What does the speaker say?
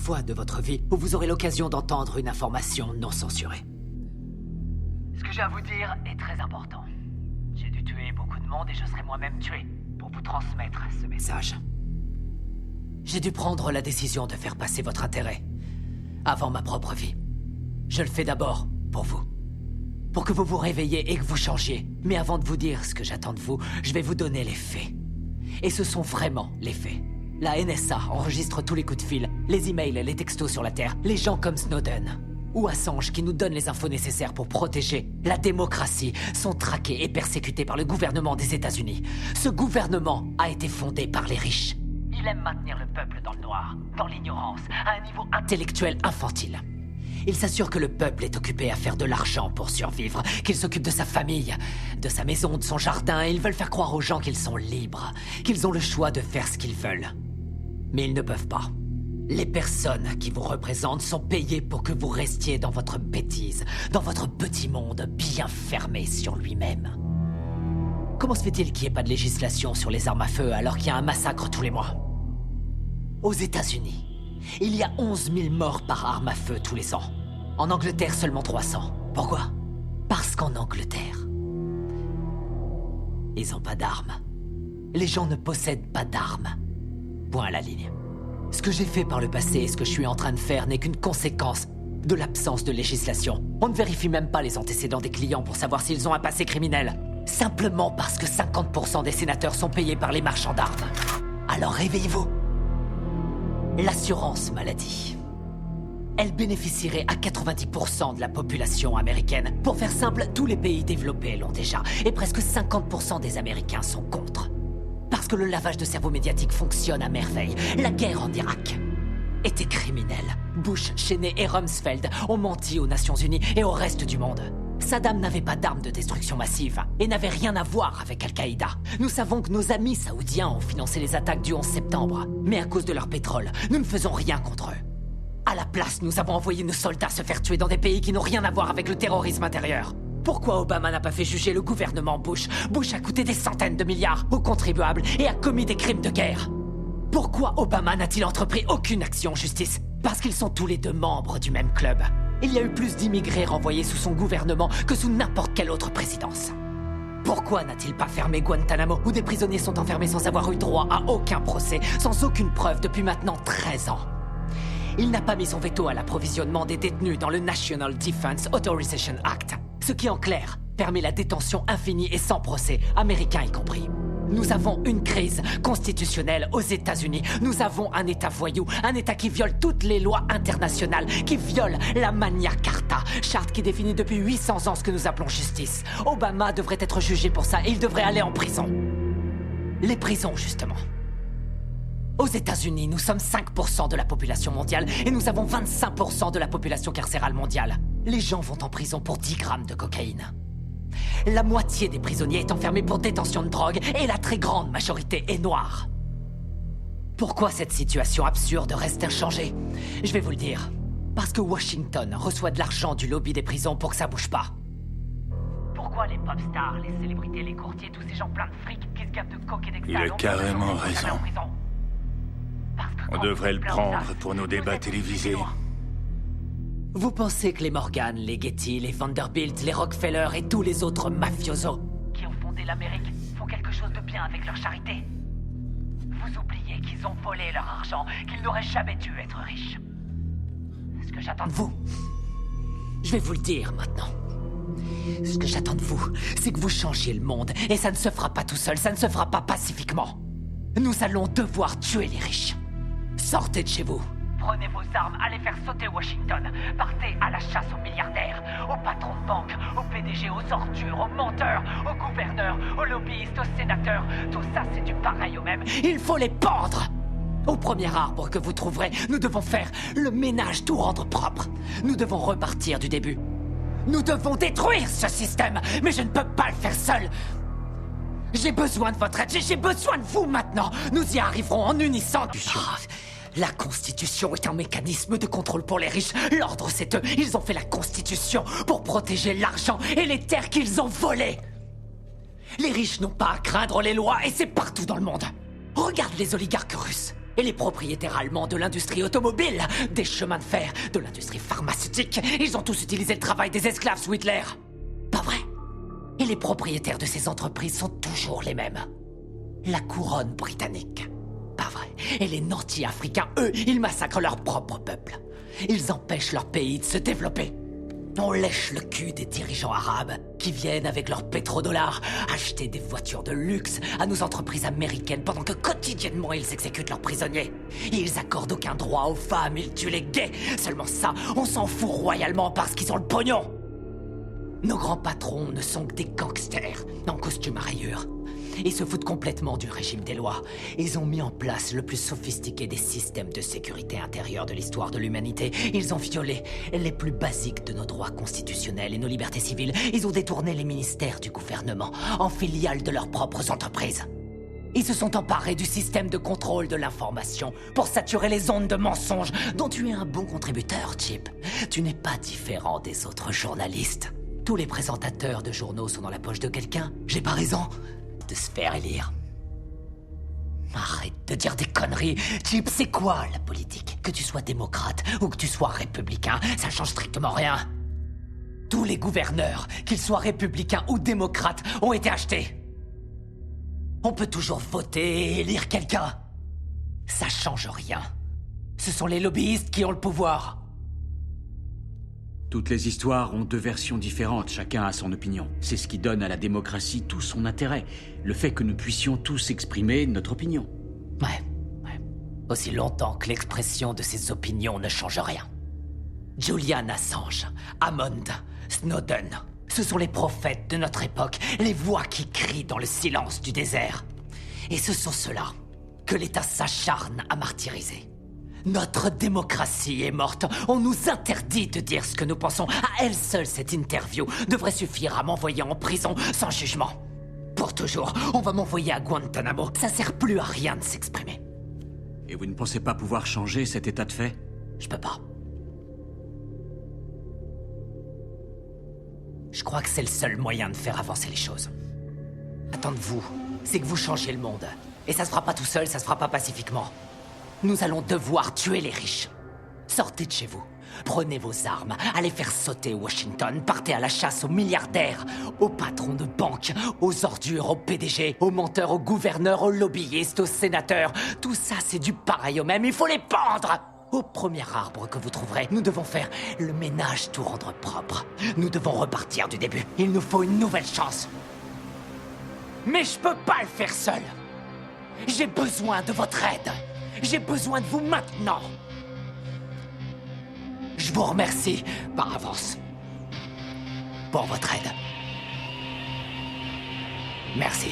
fois de votre vie où vous aurez l'occasion d'entendre une information non censurée. Ce que j'ai à vous dire est très important. J'ai dû tuer beaucoup de monde et je serai moi-même tué pour vous transmettre ce message. J'ai dû prendre la décision de faire passer votre intérêt avant ma propre vie. Je le fais d'abord pour vous. Pour que vous vous réveilliez et que vous changiez. Mais avant de vous dire ce que j'attends de vous, je vais vous donner les faits. Et ce sont vraiment les faits. La NSA enregistre tous les coups de fil, les emails, les textos sur la Terre, les gens comme Snowden ou Assange qui nous donnent les infos nécessaires pour protéger la démocratie sont traqués et persécutés par le gouvernement des États-Unis. Ce gouvernement a été fondé par les riches. Il aime maintenir le peuple dans le noir, dans l'ignorance, à un niveau intellectuel infantile. Il s'assure que le peuple est occupé à faire de l'argent pour survivre, qu'il s'occupe de sa famille, de sa maison, de son jardin, et ils veulent faire croire aux gens qu'ils sont libres, qu'ils ont le choix de faire ce qu'ils veulent. Mais ils ne peuvent pas. Les personnes qui vous représentent sont payées pour que vous restiez dans votre bêtise, dans votre petit monde bien fermé sur lui-même. Comment se fait-il qu'il n'y ait pas de législation sur les armes à feu alors qu'il y a un massacre tous les mois? Aux États-Unis, il y a 11 000 morts par arme à feu tous les ans. En Angleterre, seulement 300. Pourquoi? Parce qu'en Angleterre, ils n'ont pas d'armes. Les gens ne possèdent pas d'armes. Point à la ligne. Ce que j'ai fait par le passé et ce que je suis en train de faire n'est qu'une conséquence de l'absence de législation. On ne vérifie même pas les antécédents des clients pour savoir s'ils ont un passé criminel. Simplement parce que 50% des sénateurs sont payés par les marchands d'armes. Alors réveillez-vous. L'assurance maladie. Elle bénéficierait à 90% de la population américaine. Pour faire simple, tous les pays développés l'ont déjà. Et presque 50% des Américains sont contre. Parce que le lavage de cerveau médiatique fonctionne à merveille. La guerre en Irak était criminelle. Bush, Cheney et Rumsfeld ont menti aux Nations Unies et au reste du monde. Saddam n'avait pas d'armes de destruction massive et n'avait rien à voir avec Al-Qaïda. Nous savons que nos amis saoudiens ont financé les attaques du 11 septembre. Mais à cause de leur pétrole, nous ne faisons rien contre eux. À la place, nous avons envoyé nos soldats se faire tuer dans des pays qui n'ont rien à voir avec le terrorisme intérieur. Pourquoi Obama n'a pas fait juger le gouvernement Bush? Bush a coûté des centaines de milliards aux contribuables et a commis des crimes de guerre. Pourquoi Obama n'a-t-il entrepris aucune action en justice? Parce qu'ils sont tous les deux membres du même club. Il y a eu plus d'immigrés renvoyés sous son gouvernement que sous n'importe quelle autre présidence. Pourquoi n'a-t-il pas fermé Guantanamo, où des prisonniers sont enfermés sans avoir eu droit à aucun procès, sans aucune preuve depuis maintenant 13 ans? Il n'a pas mis son veto à l'approvisionnement des détenus dans le National Defense Authorization Act, ce qui en clair permet la détention infinie et sans procès, américains y compris. Nous avons une crise constitutionnelle aux États-Unis. Nous avons un État voyou, un État qui viole toutes les lois internationales, qui viole la Magna Carta, charte qui définit depuis 800 ans ce que nous appelons justice. Obama devrait être jugé pour ça et il devrait aller en prison. Les prisons, justement. Aux États-Unis, nous sommes 5% de la population mondiale et nous avons 25% de la population carcérale mondiale. Les gens vont en prison pour 10 grammes de cocaïne. La moitié des prisonniers est enfermée pour détention de drogue et la très grande majorité est noire. Pourquoi cette situation absurde reste inchangée? Je vais vous le dire. Parce que Washington reçoit de l'argent du lobby des prisons pour que ça bouge pas. Pourquoi les pop stars, les célébrités, les courtiers, tous ces gens pleins de fric qui se gavent de coke et d'extase? Il a carrément raison. On devrait le prendre pour nos débats télévisés. Vous pensez que les Morgan, les Getty, les Vanderbilt, les Rockefeller et tous les autres mafiosos qui ont fondé l'Amérique font quelque chose de bien avec leur charité? Vous oubliez qu'ils ont volé leur argent, qu'ils n'auraient jamais dû être riches. Ce que j'attends de vous, je vais vous le dire maintenant. Ce que j'attends de vous, c'est que vous changiez le monde. Et ça ne se fera pas tout seul, ça ne se fera pas pacifiquement. Nous allons devoir tuer les riches. Sortez de chez vous. Prenez vos armes, allez faire sauter Washington. Partez à la chasse aux milliardaires, aux patrons de banque, aux PDG, aux ordures, aux menteurs, aux gouverneurs, aux lobbyistes, aux sénateurs. Tout ça, c'est du pareil au même. Il faut les pendre. Au premier arbre que vous trouverez, nous devons faire le ménage, tout rendre propre. Nous devons repartir du début. Nous devons détruire ce système, mais je ne peux pas le faire seul. J'ai besoin de votre aide, j'ai besoin de vous maintenant. Nous y arriverons en unissant. La Constitution est un mécanisme de contrôle pour les riches. L'ordre, c'est eux. Ils ont fait la Constitution pour protéger l'argent et les terres qu'ils ont volées. Les riches n'ont pas à craindre les lois et c'est partout dans le monde. Regarde les oligarques russes. Et les propriétaires allemands de l'industrie automobile, des chemins de fer, de l'industrie pharmaceutique, ils ont tous utilisé le travail des esclaves sous Hitler. Pas vrai? Et les propriétaires de ces entreprises sont toujours les mêmes. La couronne britannique. Pas vrai. Et les nantis africains, eux, ils massacrent leur propre peuple. Ils empêchent leur pays de se développer. On lèche le cul des dirigeants arabes qui viennent avec leurs pétrodollars acheter des voitures de luxe à nos entreprises américaines pendant que quotidiennement ils exécutent leurs prisonniers. Ils accordent aucun droit aux femmes, ils tuent les gays. Seulement ça, on s'en fout royalement parce qu'ils ont le pognon. Nos grands patrons ne sont que des gangsters en costume à rayures. Ils se foutent complètement du régime des lois. Ils ont mis en place le plus sophistiqué des systèmes de sécurité intérieure de l'histoire de l'humanité. Ils ont violé les plus basiques de nos droits constitutionnels et nos libertés civiles. Ils ont détourné les ministères du gouvernement en filiales de leurs propres entreprises. Ils se sont emparés du système de contrôle de l'information pour saturer les ondes de mensonges dont tu es un bon contributeur, Chip. Tu n'es pas différent des autres journalistes. Tous les présentateurs de journaux sont dans la poche de quelqu'un. J'ai pas raison de se faire élire. Arrête de dire des conneries. Chip, c'est quoi la politique? Que tu sois démocrate ou que tu sois républicain, ça change strictement rien. Tous les gouverneurs, qu'ils soient républicains ou démocrates, ont été achetés. On peut toujours voter et élire quelqu'un. Ça change rien. Ce sont les lobbyistes qui ont le pouvoir. Toutes les histoires ont deux versions différentes, chacun a son opinion. C'est ce qui donne à la démocratie tout son intérêt. Le fait que nous puissions tous exprimer notre opinion. Ouais. Aussi longtemps que l'expression de ces opinions ne change rien. Julian Assange, Hammond, Snowden, ce sont les prophètes de notre époque, les voix qui crient dans le silence du désert. Et ce sont ceux-là que l'État s'acharne à martyriser. Notre démocratie est morte. On nous interdit de dire ce que nous pensons. À elle seule, cette interview devrait suffire à m'envoyer en prison sans jugement. Pour toujours, on va m'envoyer à Guantanamo. Ça sert plus à rien de s'exprimer. Et vous ne pensez pas pouvoir changer cet état de fait? Je peux pas. Je crois que c'est le seul moyen de faire avancer les choses. Attendre de vous, c'est que vous changiez le monde. Et ça se fera pas tout seul, ça se fera pas pacifiquement. Nous allons devoir tuer les riches. Sortez de chez vous. Prenez vos armes. Allez faire sauter Washington. Partez à la chasse aux milliardaires, aux patrons de banques, aux ordures, aux PDG, aux menteurs, aux gouverneurs, aux lobbyistes, aux sénateurs. Tout ça, c'est du pareil au même. Il faut les pendre. Au premier arbre que vous trouverez, nous devons faire le ménage, tout rendre propre. Nous devons repartir du début. Il nous faut une nouvelle chance. Mais je peux pas le faire seul. J'ai besoin de votre aide. J'ai besoin de vous maintenant. Je vous remercie par avance pour votre aide. Merci.